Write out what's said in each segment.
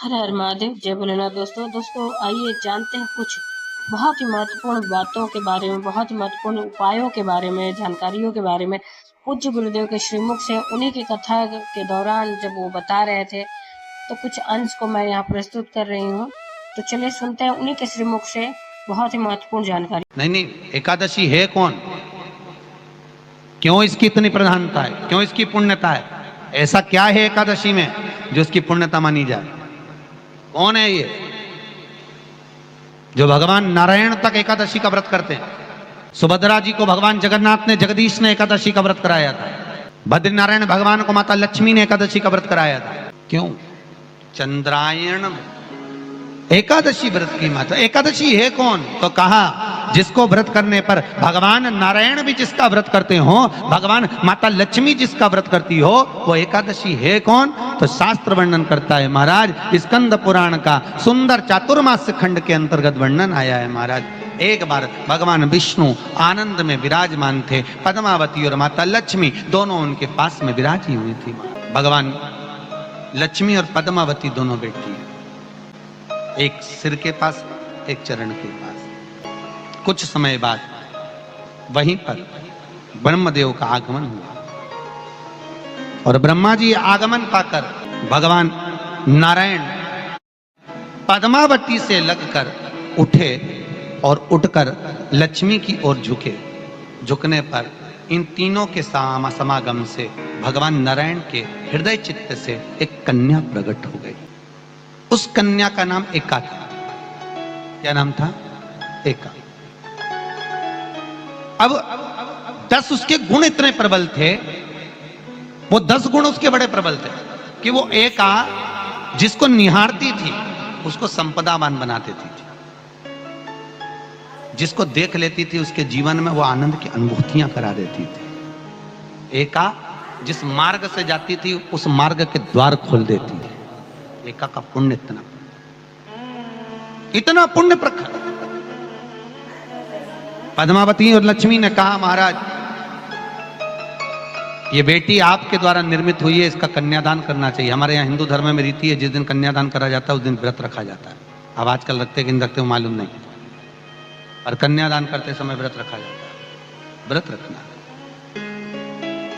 हर हर महादेव, जय भोलेनाथ। दोस्तों आइए जानते हैं कुछ बहुत ही महत्वपूर्ण बातों के बारे में, बहुत ही महत्वपूर्ण उपायों के बारे में, जानकारियों के बारे में। पूज्य गुरुदेव के श्रीमुख से उन्हीं की कथा के दौरान जब वो बता रहे थे तो कुछ अंश को मैं यहाँ प्रस्तुत कर रही हूँ। तो चलिए सुनते हैं उन्हीं के श्रीमुख से बहुत ही महत्वपूर्ण जानकारी। नहीं, एकादशी है कौन, क्यों इसकी इतनी प्रधानता है, क्यों इसकी पुण्यता है, ऐसा क्या है एकादशी में जो इसकी पुण्यता मानी जाए? कौन है ये जो भगवान नारायण तक एकादशी का व्रत करते हैं? सुभद्रा जी को भगवान जगन्नाथ ने, जगदीश ने एकादशी का व्रत कराया था। बद्रीनारायण भगवान को माता लक्ष्मी ने एकादशी का व्रत कराया था। क्यों? चंद्रायण एकादशी व्रत की माता। एकादशी है कौन? तो कहा जिसको व्रत करने पर भगवान नारायण भी जिसका व्रत करते हो, भगवान माता लक्ष्मी जिसका व्रत करती हो, वो एकादशी है कौन? तो शास्त्र वर्णन करता है महाराज। स्कंद पुराण का सुंदर चातुर्मास्य खंड के अंतर्गत वर्णन आया है महाराज। एक बार भगवान विष्णु आनंद में विराजमान थे। पद्मावती और माता लक्ष्मी दोनों उनके पास में विराजी हुई थी। भगवान लक्ष्मी और पद्मावती दोनों बैठी, एक सिर के पास, एक चरण के पास। कुछ समय बाद वहीं पर ब्रह्मदेव का आगमन हुआ और ब्रह्मा जी आगमन पाकर भगवान नारायण पद्मावती से लगकर उठे और उठकर लक्ष्मी की ओर झुके। झुकने पर इन तीनों के समागम से भगवान नारायण के हृदय चित्त से एक कन्या प्रकट हो गई। उस कन्या का नाम एका था। क्या नाम था? एका। अब 10 उसके गुण इतने प्रबल थे, वो 10 गुण उसके बड़े प्रबल थे कि वो एका जिसको निहारती थी उसको संपदावान बना देती थी। जिसको देख लेती थी उसके जीवन में वो आनंद की अनुभूतियां करा देती थी। एका जिस मार्ग से जाती थी उस मार्ग के द्वार खोल देती थी। एका का पुण्य इतना पुण्य प्रखर। पद्मावती और लक्ष्मी ने कहा महाराज ये बेटी आपके द्वारा निर्मित हुई है, इसका कन्यादान करना चाहिए। हमारे यहाँ हिंदू धर्म में रीति है, जिस दिन कन्यादान करा जाता है उस दिन व्रत रखा जाता है। अब आजकल रखते कि नहीं रखते मालूम नहीं, पर कन्यादान करते समय व्रत रखा जाता है। व्रत रखना,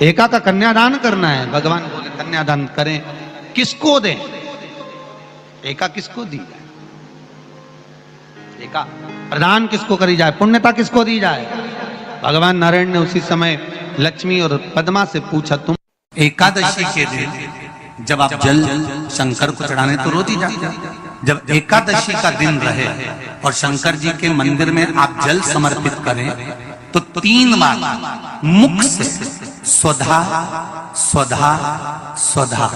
एका का कन्यादान करना है। भगवान बोले कन्यादान करें, किसको दें? एका किसको दी जाए? एका प्रदान किसको करी जाए? पुण्यता किसको दी जाए? भगवान नारायण ने उसी समय लक्ष्मी और पद्मा से पूछा, तुम एकादशी के दिन जब आप जल शंकर को चढ़ाने तो रोज ही जाते हैं। जब एकादशी का दिन रहे और शंकर जी के मंदिर में आप जल समर्पित करें तो 3 बार मुख से स्वधा स्वधा स्वधा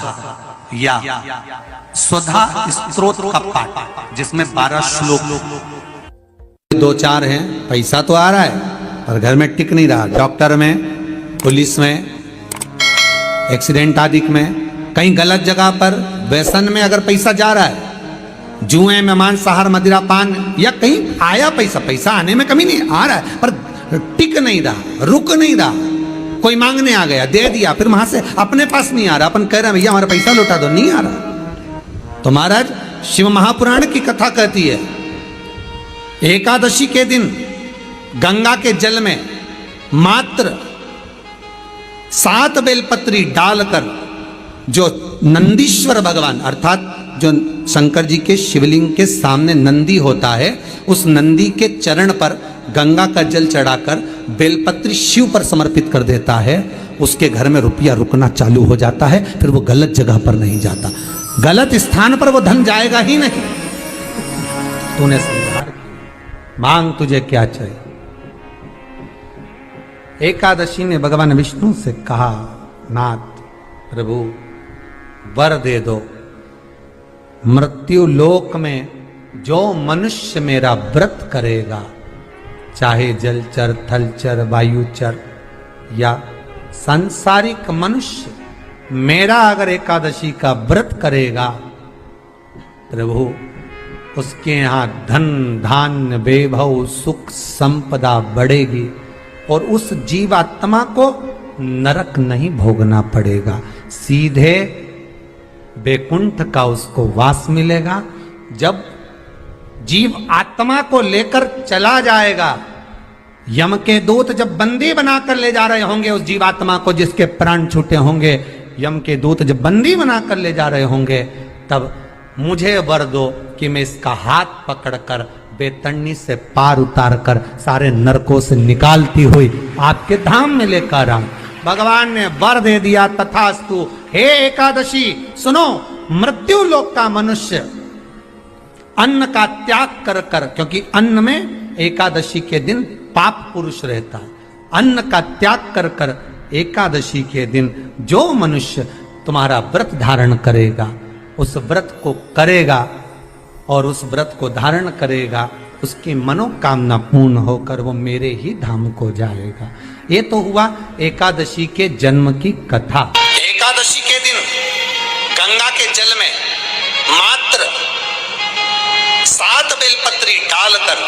या स्वधा स्तोत्र का पाठ, जिसमें 12 श्लोक। 2-4 हैं, पैसा तो आ रहा है पर घर में टिक नहीं रहा। डॉक्टर में, पुलिस में, एक्सीडेंट आदि में, कहीं गलत जगह पर, व्यसन में अगर पैसा जा रहा है, जुए में, मांसाहार, मदिरा पान, या कहीं आया पैसा आने में कमी नहीं, आ रहा है पर टिक नहीं रहा, रुक नहीं रहा। कोई मांगने आ गया, दे दिया, फिर वहां से अपने पास नहीं आ रहा, अपन कह रहे हैं भैया हमारा पैसा लौटा दो, नहीं आ रहा। तो महाराज शिव महापुराण की कथा कहती है एकादशी के दिन गंगा के जल में मात्र 7 बेलपत्री डालकर जो नंदीश्वर भगवान अर्थात जो शंकर जी के शिवलिंग के सामने नंदी होता है, उस नंदी के चरण पर गंगा का जल चढ़ाकर बेलपत्री शिव पर समर्पित कर देता है, उसके घर में रुपया रुकना चालू हो जाता है। फिर वो गलत जगह पर नहीं जाता, गलत स्थान पर वो धन जाएगा ही नहीं। तूने स्वीकार किया, मांग तुझे क्या चाहिए। एकादशी ने भगवान विष्णु से कहा, नाथ प्रभु वर दे दो, मृत्यु लोक में जो मनुष्य मेरा व्रत करेगा, चाहे जलचर, थलचर, वायुचर या सांसारिक मनुष्य, मेरा अगर एकादशी का व्रत करेगा, प्रभु उसके यहाँ धन धान्य वैभव सुख संपदा बढ़ेगी और उस जीवात्मा को नरक नहीं भोगना पड़ेगा, सीधे वैकुंठ का उसको वास मिलेगा। जब जीव आत्मा को लेकर चला जाएगा, यम के दूत जब बंदी बनाकर ले जा रहे होंगे उस जीवात्मा को जिसके प्राण छूटे होंगे, यम के दूत जब बंदी बनाकर ले जा रहे होंगे, तब मुझे वर दो कि मैं इसका हाथ पकड़कर बेतन्नी से पार उतार कर सारे नरकों से निकालती हुई आपके धाम में लेकर आऊं। भगवान ने वर दे दिया, तथास्तु। हे एकादशी सुनो, मृत्यु लोक का मनुष्य अन्न का त्याग कर कर, क्योंकि अन्न में एकादशी के दिन पाप पुरुष रहता है, अन्न का त्याग कर कर एकादशी के दिन जो मनुष्य तुम्हारा व्रत धारण करेगा, उस व्रत को करेगा और उस व्रत को धारण करेगा, उसकी मनोकामना पूर्ण होकर वो मेरे ही धाम को जाएगा। ये तो हुआ एकादशी के जन्म की कथा। एकादशी के दिन गंगा के जल में मात्र 7 बेलपत्री डालकर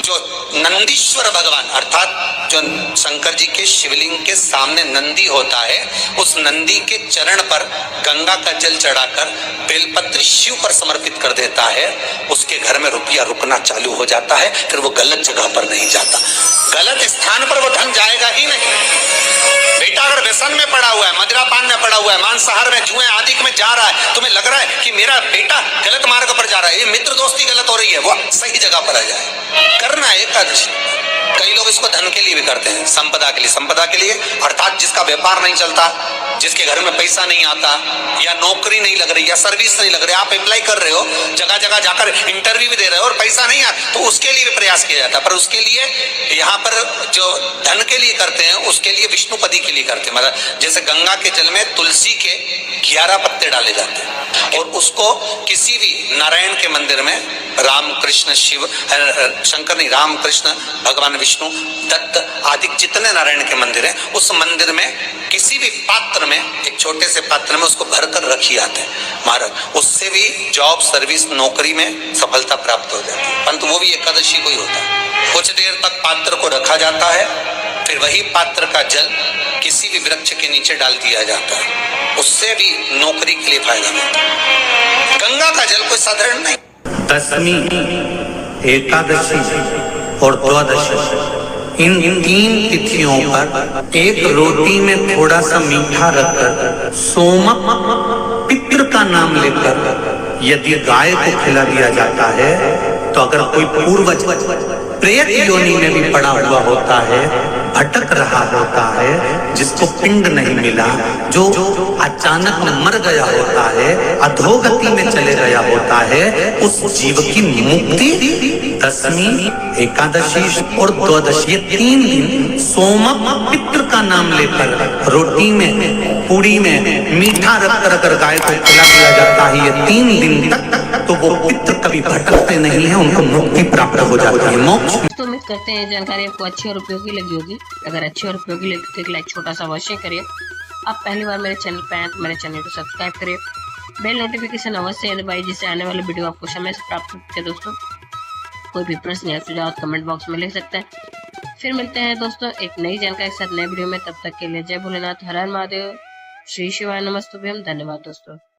जो नंदीश्वर भगवान अर्थात जो शंकर जी के शिवलिंग के सामने नंदी होता है, उस नंदी के चरण पर गंगा का जल चढ़ाकर बेलपत्री शिव पर समर्पित कर देता है, उसके घर में रुपया रुकना चालू हो जाता है। फिर वो गलत जगह पर नहीं जाता, गलत स्थान पर वो धन जाएगा ही नहीं। बेटा अगर व्यसन में पड़ा हुआ है, मदिरापान में पड़ा हुआ है, मांसाहार में, जुए आदि में जा रहा है, तुम्हें लग रहा है कि मेरा बेटा गलत मार्ग पर जा रहा है, ये मित्र दोस्ती गलत हो रही है, वो सही जगह पर आ जाए। करना है एकादशी। कई लोग इसको धन के लिए भी करते हैं, संपदा के लिए। संपदा के लिए अर्थात जिसका व्यापार नहीं चलता, जिसके घर में पैसा नहीं आता, या नौकरी नहीं लग रही, या सर्विस नहीं लग रही, आप अप्लाई कर रहे हो, जगह जगह जाकर इंटरव्यू भी दे रहे हो और पैसा नहीं आता, तो उसके लिए भी प्रयास किया जाता है। पर उसके लिए यहाँ पर जो धन के लिए करते हैं, उसके लिए विष्णुपदी के लिए करते हैं। मतलब जैसे गंगा के जल में तुलसी के 11 पत्ते डाले जाते हैं और उसको किसी भी नारायण के मंदिर में राम कृष्ण शिव शंकर नहीं, राम कृष्ण भगवान विष्णु दत्त आदि जितने नारायण के मंदिर हैं, उस मंदिर में किसी भी पात्र में, एक छोटे से पात्र में उसको भरकर रखी आते हैं महाराज। उससे भी जॉब सर्विस नौकरी में सफलता प्राप्त हो जाती है। परंतु वो भी एकादशी को ही होता है। कुछ देर तक पात्र को रखा जाता है, फिर वही पात्र का जल किसी भी वृक्ष के नीचे डाल दिया जाता है, उससे भी नौकरी के लिए फायदा मिलता है। गंगा का जल कोई साधारण नहीं। दशमी, एकादशी और द्वादशी, इन 3 तिथियों पर एक रोटी में थोड़ा सा मीठा रखकर सोमक पितृ का नाम लेकर यदि गाय को खिला दिया जाता है, तो अगर कोई पूर्वज प्रेत योनि में भी पड़ा हुआ होता है, भटक रहा होता है, जिसको पिंड नहीं मिला, जो अचानक मर गया होता है, अधोगति में चले गया होता है, उस जीव की मुक्ति दशमी, एकादशी और द्वादशी, 3 दिन सोमक पितृ का नाम लेकर रोटी में, पूरी में मीठा रखकर अगर गाय को खिला दिया जाता है ये 3 दिन तक, तो वो पितृ कभी भटकते नहीं है, उनको मुक्ति प्राप्त हो जाती है, मोक्ष। तो उम्मीद करते हैं जानकारी आपको अच्छी और उपयोगी लगी होगी। अगर अच्छी और उपयोगी लगी तो एक लाइक छोटा सा अवश्य करिए। आप पहली बार मेरे चैनल पे आए तो मेरे चैनल को सब्सक्राइब करिए, बेल नोटिफिकेशन अवश्य दबाइए, जिससे आने वाले वीडियो आपको समय से प्राप्त होते हैं। दोस्तों कोई भी प्रश्न या सुझाव कमेंट बॉक्स में लिख सकते हैं। फिर मिलते हैं दोस्तों एक नई जानकारी के साथ नए वीडियो में। तब तक के लिए जय भोलेनाथ, हर हर महादेव, श्री शिवाय नमस्तुभ्यम। धन्यवाद दोस्तों।